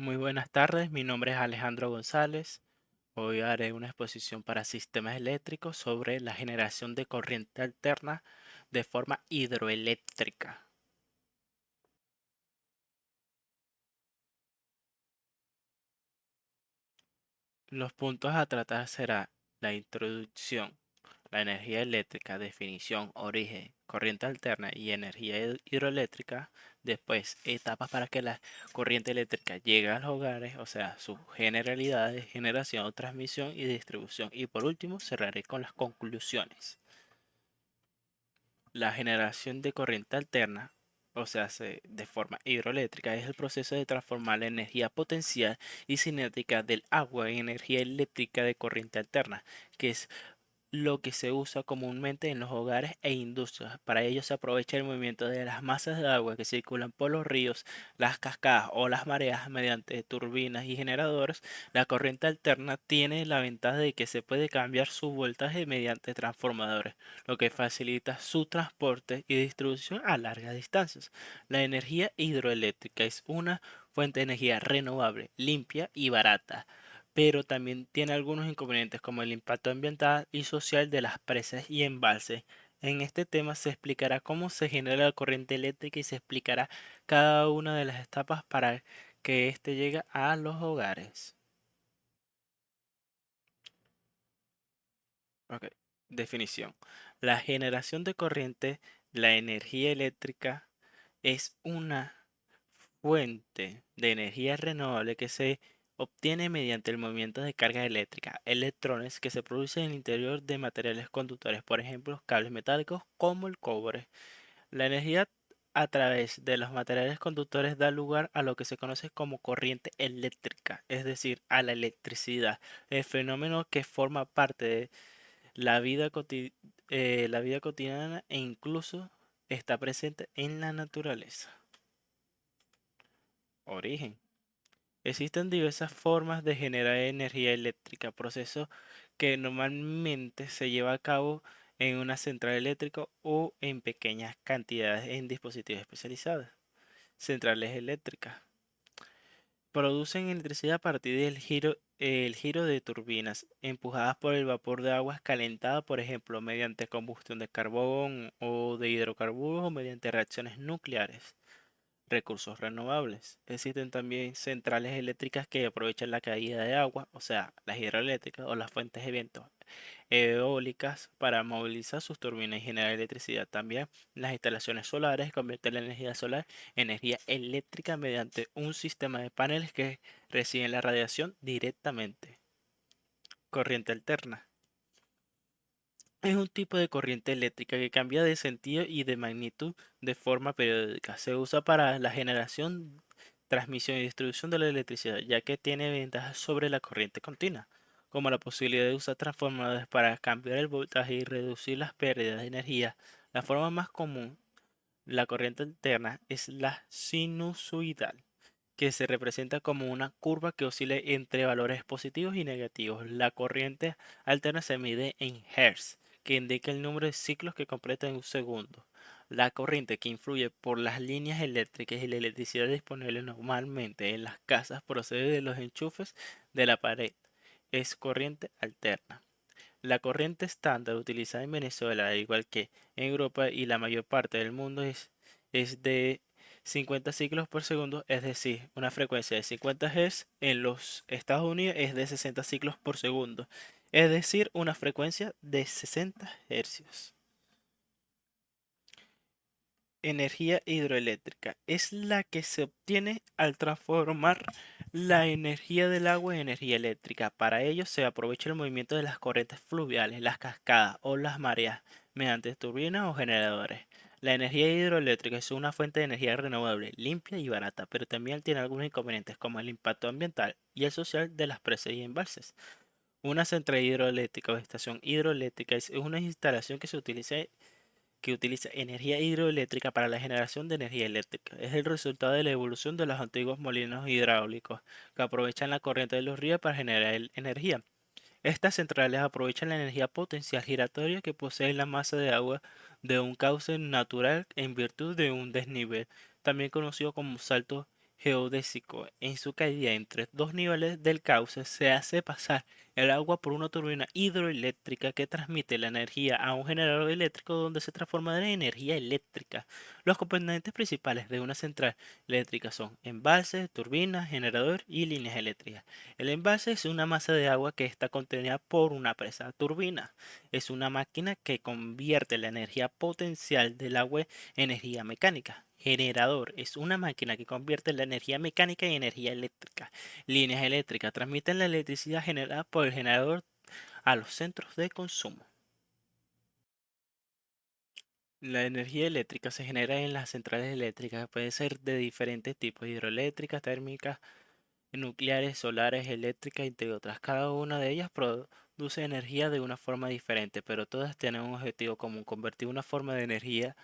Muy buenas tardes, mi nombre es Alejandro González. Hoy haré una exposición para sistemas eléctricos sobre la generación de corriente alterna de forma hidroeléctrica. Los puntos a tratar será la introducción, la energía eléctrica, definición, origen, corriente alterna y energía hidroeléctrica. Después, etapas para que la corriente eléctrica llegue a los hogares, o sea, sus generalidades, generación, transmisión y distribución. Y por último, cerraré con las conclusiones. La generación de corriente alterna, o sea, de forma hidroeléctrica, es el proceso de transformar la energía potencial y cinética del agua en energía eléctrica de corriente alterna, que es lo que se usa comúnmente en los hogares e industrias. Para ello se aprovecha el movimiento de las masas de agua que circulan por los ríos, las cascadas o las mareas mediante turbinas y generadores. La corriente alterna tiene la ventaja de que se puede cambiar su voltaje mediante transformadores, lo que facilita su transporte y distribución a largas distancias. La energía hidroeléctrica es una fuente de energía renovable, limpia y barata, pero también tiene algunos inconvenientes como el impacto ambiental y social de las presas y embalses. En este tema se explicará cómo se genera la corriente eléctrica y se explicará cada una de las etapas para que éste llegue a los hogares. Ok. Definición. La generación de corriente, la energía eléctrica, es una fuente de energía renovable que se obtiene mediante el movimiento de carga eléctrica, electrones que se producen en el interior de materiales conductores, por ejemplo, cables metálicos como el cobre. La energía a través de los materiales conductores da lugar a lo que se conoce como corriente eléctrica, es decir, a la electricidad, el fenómeno que forma parte de la vida, la vida cotidiana e incluso está presente en la naturaleza. Origen. Existen diversas formas de generar energía eléctrica, proceso que normalmente se lleva a cabo en una central eléctrica o en pequeñas cantidades en dispositivos especializados. Centrales eléctricas producen electricidad a partir del giro de turbinas empujadas por el vapor de agua calentada, por ejemplo, mediante combustión de carbón o de hidrocarburos o mediante reacciones nucleares. Recursos renovables. Existen también centrales eléctricas que aprovechan la caída de agua, o sea, las hidroeléctricas o las fuentes de viento eólicas para movilizar sus turbinas y generar electricidad. También las instalaciones solares convierten la energía solar en energía eléctrica mediante un sistema de paneles que reciben la radiación directamente. Corriente alterna. Es un tipo de corriente eléctrica que cambia de sentido y de magnitud de forma periódica. Se usa para la generación, transmisión y distribución de la electricidad, ya que tiene ventajas sobre la corriente continua, como la posibilidad de usar transformadores para cambiar el voltaje y reducir las pérdidas de energía. La forma más común, la corriente alterna, es la sinusoidal, que se representa como una curva que oscila entre valores positivos y negativos. La corriente alterna se mide en Hertz, que indica el número de ciclos que completa en un segundo. La corriente que influye por las líneas eléctricas y la electricidad disponible normalmente en las casas procede de los enchufes de la pared. Es corriente alterna. La corriente estándar utilizada en Venezuela, al igual que en Europa y la mayor parte del mundo, es de 50 ciclos por segundo, es decir, una frecuencia de 50 Hz en los Estados Unidos es de 60 ciclos por segundo, es decir, una frecuencia de 60 hercios. Energía hidroeléctrica es la que se obtiene al transformar la energía del agua en energía eléctrica. Para ello se aprovecha el movimiento de las corrientes fluviales, las cascadas o las mareas mediante turbinas o generadores. La energía hidroeléctrica es una fuente de energía renovable, limpia y barata, pero también tiene algunos inconvenientes como el impacto ambiental y el social de las presas y embalses. Una central hidroeléctrica o estación hidroeléctrica es una instalación que utiliza energía hidroeléctrica para la generación de energía eléctrica. Es el resultado de la evolución de los antiguos molinos hidráulicos, que aprovechan la corriente de los ríos para generar energía. Estas centrales aprovechan la energía potencial giratoria que posee la masa de agua de un cauce natural en virtud de un desnivel, también conocido como salto geodésico en su caída entre dos niveles del cauce se hace pasar el agua por una turbina hidroeléctrica que transmite la energía a un generador eléctrico donde se transforma en energía eléctrica. Los componentes principales de una central eléctrica son embalse, turbina, generador y líneas eléctricas. El embalse es una masa de agua que está contenida por una presa. Turbina es una máquina que convierte la energía potencial del agua en energía mecánica. Generador es una máquina que convierte la energía mecánica en energía eléctrica. Líneas eléctricas transmiten la electricidad generada por el generador a los centros de consumo. La energía eléctrica se genera en las centrales eléctricas. Puede ser de diferentes tipos: hidroeléctricas, térmicas, nucleares, solares, eléctricas, entre otras. Cada una de ellas produce energía de una forma diferente, pero todas tienen un objetivo común: convertir una forma de energía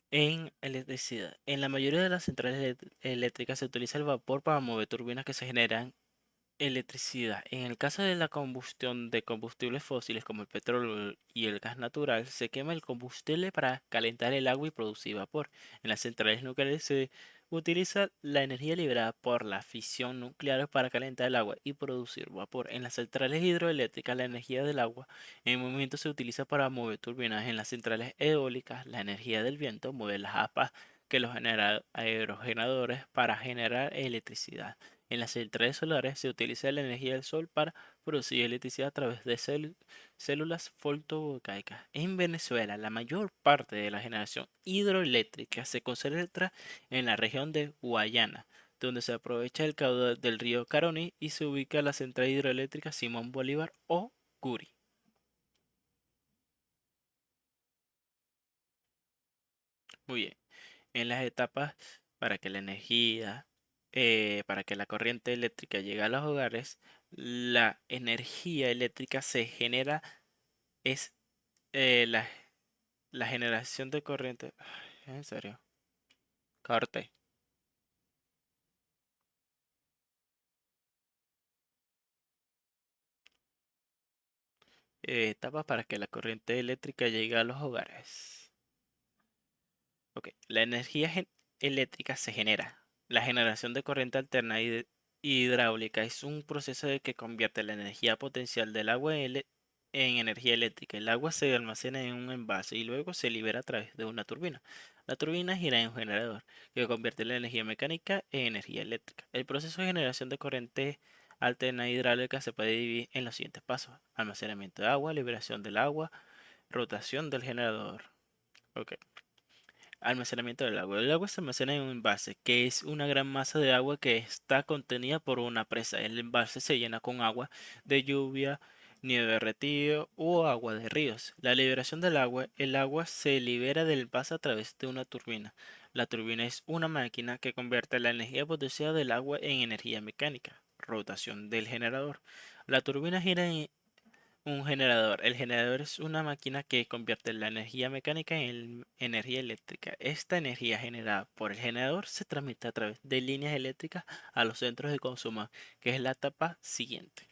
en electricidad. En la mayoría de las centrales eléctricas se utiliza el vapor para mover turbinas que se generan electricidad. En el caso de la combustión de combustibles fósiles como el petróleo y el gas natural, se quema el combustible para calentar el agua y producir vapor. En las centrales nucleares se utiliza la energía liberada por la fisión nuclear para calentar el agua y producir vapor. En las centrales hidroeléctricas, la energía del agua en movimiento se utiliza para mover turbinas. En las centrales eólicas, la energía del viento mueve las aspas que los aerogeneradores para generar electricidad. En las centrales solares se utiliza la energía del sol para producir electricidad a través de células fotovoltaicas. En Venezuela, la mayor parte de la generación hidroeléctrica se concentra en la región de Guayana, donde se aprovecha el caudal del río Caroní y se ubica la central hidroeléctrica Simón Bolívar o Curi. Muy bien. En las etapas para que la energía, para que la corriente eléctrica llegue a los hogares, la energía eléctrica se genera, es la, la generación de corriente. Ay, en serio, corte. Etapas para que la corriente eléctrica llegue a los hogares. Ok, la energía eléctrica se genera. La generación de corriente alterna hidráulica es un proceso de que convierte la energía potencial del agua en energía eléctrica. El agua se almacena en un envase y luego se libera a través de una turbina. La turbina gira en un generador que convierte la energía mecánica en energía eléctrica. El proceso de generación de corriente alterna hidráulica se puede dividir en los siguientes pasos: almacenamiento de agua, liberación del agua, rotación del generador. Ok. Almacenamiento del agua. El agua se almacena en un envase, que es una gran masa de agua que está contenida por una presa. El envase se llena con agua de lluvia, nieve derretido o agua de ríos. La liberación del agua. El agua se libera del envase a través de una turbina. La turbina es una máquina que convierte la energía potencial del agua en energía mecánica. Rotación del generador. La turbina gira en un generador. El generador es una máquina que convierte la energía mecánica en energía eléctrica. Esta energía generada por el generador se transmite a través de líneas eléctricas a los centros de consumo, que es la etapa siguiente.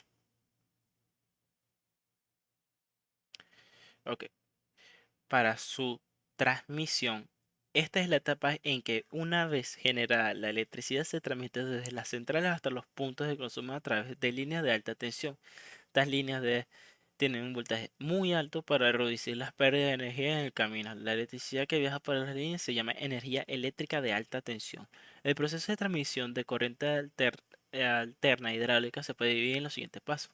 Ok, para su transmisión, esta es la etapa en que una vez generada la electricidad se transmite desde las centrales hasta los puntos de consumo a través de líneas de alta tensión. Estas líneas tienen un voltaje muy alto para reducir las pérdidas de energía en el camino. La electricidad que viaja por las líneas se llama energía eléctrica de alta tensión. El proceso de transmisión de corriente alterna hidráulica se puede dividir en los siguientes pasos.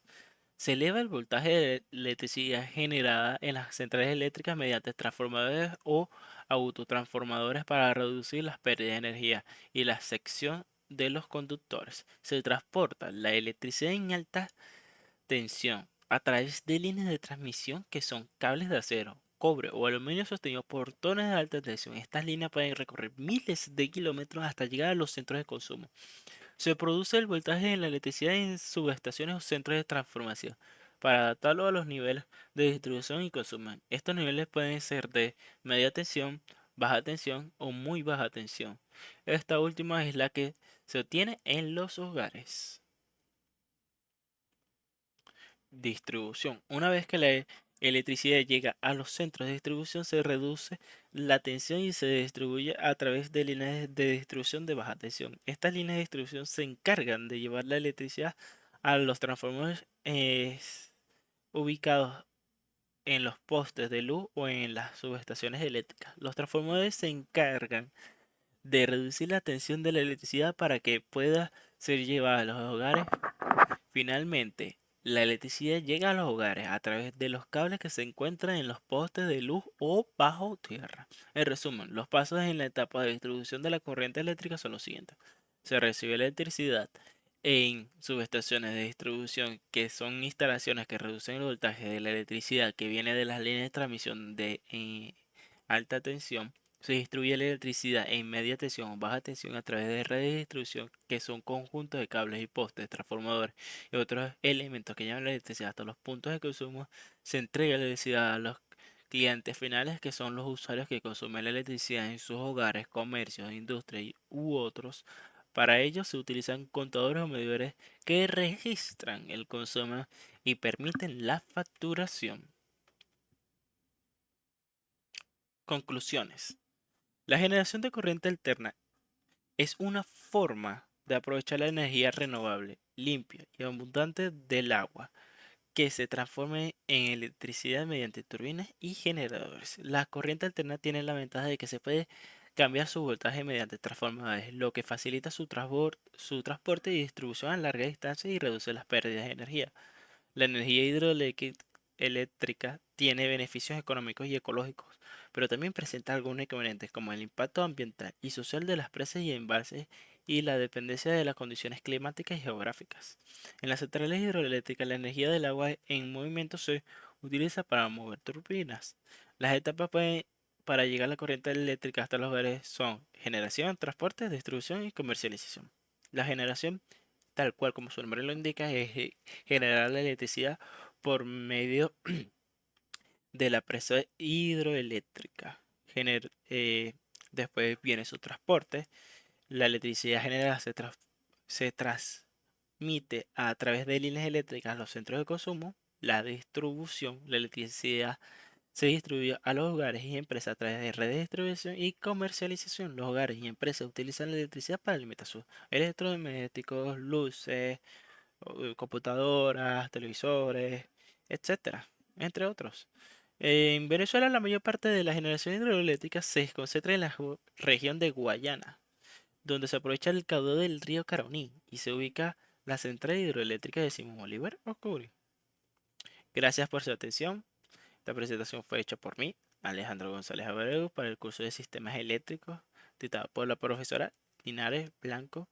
Se eleva el voltaje de electricidad generada en las centrales eléctricas mediante transformadores o autotransformadores para reducir las pérdidas de energía y la sección de los conductores. Se transporta la electricidad en alta tensión a través de líneas de transmisión que son cables de acero, cobre o aluminio sostenidos por tones de alta tensión. Estas líneas pueden recorrer miles de kilómetros hasta llegar a los centros de consumo. Se produce el voltaje de la electricidad en subestaciones o centros de transformación para adaptarlo a los niveles de distribución y consumo. Estos niveles pueden ser de media tensión, baja tensión o muy baja tensión. Esta última es la que se obtiene en los hogares. Distribución. Una vez que la electricidad llega a los centros de distribución, se reduce la tensión y se distribuye a través de líneas de distribución de baja tensión. Estas líneas de distribución se encargan de llevar la electricidad a los transformadores ubicados en los postes de luz o en las subestaciones eléctricas. Los transformadores se encargan de reducir la tensión de la electricidad para que pueda ser llevada a los hogares. Finalmente, la electricidad llega a los hogares a través de los cables que se encuentran en los postes de luz o bajo tierra. En resumen, los pasos en la etapa de distribución de la corriente eléctrica son los siguientes. Se recibe electricidad en subestaciones de distribución, que son instalaciones que reducen el voltaje de la electricidad que viene de las líneas de transmisión de alta tensión. Se distribuye la electricidad en media tensión o baja tensión a través de redes de distribución, que son conjuntos de cables y postes, transformadores y otros elementos que llevan la electricidad hasta los puntos de consumo. Se entrega la electricidad a los clientes finales, que son los usuarios que consumen la electricidad en sus hogares, comercios, industrias u otros. Para ello se utilizan contadores o medidores que registran el consumo y permiten la facturación. Conclusiones. La generación de corriente alterna es una forma de aprovechar la energía renovable, limpia y abundante del agua, que se transforme en electricidad mediante turbinas y generadores. La corriente alterna tiene la ventaja de que se puede cambiar su voltaje mediante transformadores, lo que facilita su transporte y distribución a larga distancia y reduce las pérdidas de energía. La energía hidroeléctrica tiene beneficios económicos y ecológicos, pero también presenta algunos inconvenientes como el impacto ambiental y social de las presas y embalses y la dependencia de las condiciones climáticas y geográficas. En las centrales hidroeléctricas, la energía del agua en movimiento se utiliza para mover turbinas. Las etapas para llegar a la corriente eléctrica hasta los hogares son generación, transporte, distribución y comercialización. La generación, tal cual como su nombre lo indica, es generar la electricidad por medio de la presa hidroeléctrica. Después viene su transporte. La electricidad generada se transmite a través de líneas eléctricas a los centros de consumo. La distribución, la electricidad se distribuye a los hogares y empresas a través de redes de distribución y comercialización. Los hogares y empresas utilizan la electricidad para alimentar sus electrodomésticos, luces, computadoras, televisores, etcétera, entre otros. En Venezuela, la mayor parte de la generación hidroeléctrica se concentra en la región de Guayana, donde se aprovecha el caudal del río Caroní y se ubica la central hidroeléctrica de Simón Bolívar Ocuri. Gracias por su atención. Esta presentación fue hecha por mí, Alejandro González Abreu, para el curso de Sistemas Eléctricos, dictado por la profesora Linares Blanco